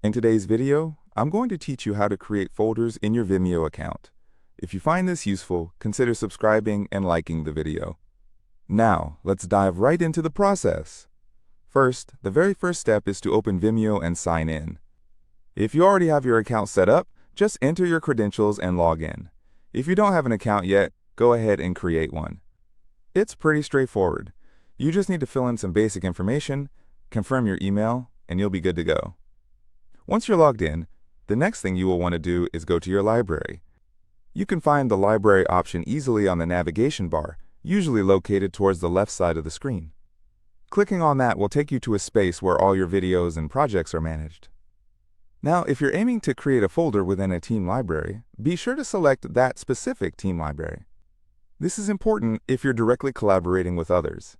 In today's video, I'm going to teach you how to create folders in your Vimeo account. If you find this useful, consider subscribing and liking the video. Now, let's dive right into the process. First, the very first step is to open Vimeo and sign in. If you already have your account set up, just enter your credentials and log in. If you don't have an account yet, go ahead and create one. It's pretty straightforward. You just need to fill in some basic information, confirm your email, and you'll be good to go. Once you're logged in, the next thing you will want to do is go to your library. You can find the library option easily on the navigation bar, usually located towards the left side of the screen. Clicking on that will take you to a space where all your videos and projects are managed. Now, if you're aiming to create a folder within a team library, be sure to select that specific team library. This is important if you're directly collaborating with others.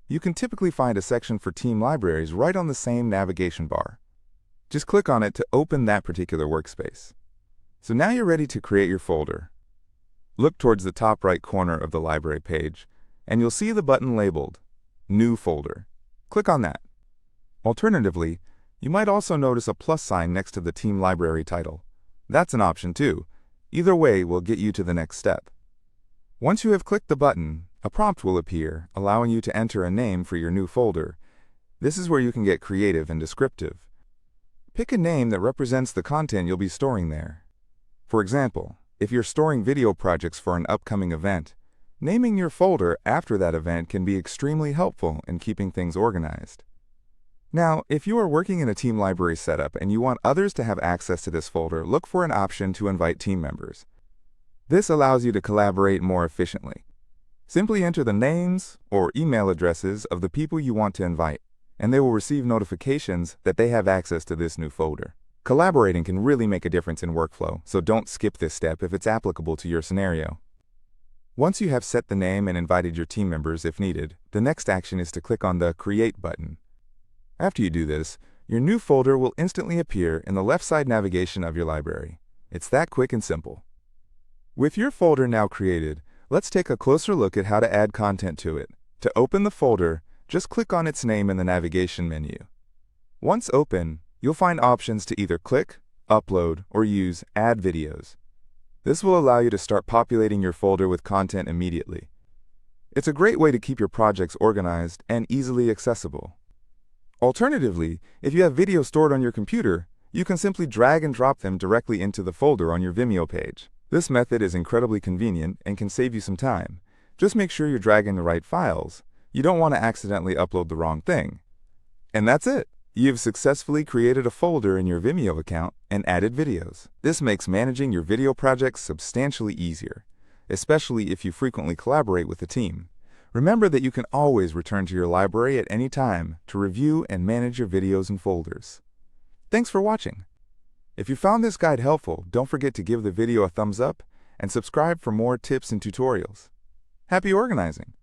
You can typically find a section for team libraries right on the same navigation bar. Just click on it to open that particular workspace. So now you're ready to create your folder. Look towards the top right corner of the library page, and you'll see the button labeled New Folder. Click on that. Alternatively, you might also notice a plus sign next to the team library title. That's an option too. Either way will get you to the next step. Once you have clicked the button, a prompt will appear, allowing you to enter a name for your new folder. This is where you can get creative and descriptive. Pick a name that represents the content you'll be storing there. For example, if you're storing video projects for an upcoming event, naming your folder after that event can be extremely helpful in keeping things organized. Now, if you are working in a team library setup and you want others to have access to this folder, look for an option to invite team members. This allows you to collaborate more efficiently. Simply enter the names or email addresses of the people you want to invite, and they will receive notifications that they have access to this new folder. Collaborating can really make a difference in workflow, so don't skip this step if it's applicable to your scenario. Once you have set the name and invited your team members if needed, the next action is to click on the Create button. After you do this, your new folder will instantly appear in the left side navigation of your library. It's that quick and simple. With your folder now created, let's take a closer look at how to add content to it. To open the folder, just click on its name in the navigation menu. Once open, you'll find options to either click, upload, or use Add Videos. This will allow you to start populating your folder with content immediately. It's a great way to keep your projects organized and easily accessible. Alternatively, if you have videos stored on your computer, you can simply drag and drop them directly into the folder on your Vimeo page. This method is incredibly convenient and can save you some time. Just make sure you're dragging the right files. You don't want to accidentally upload the wrong thing. And that's it. You've successfully created a folder in your Vimeo account and added videos. This makes managing your video projects substantially easier, especially if you frequently collaborate with a team. Remember that you can always return to your library at any time to review and manage your videos and folders. Thanks for watching. If you found this guide helpful, don't forget to give the video a thumbs up and subscribe for more tips and tutorials. Happy organizing!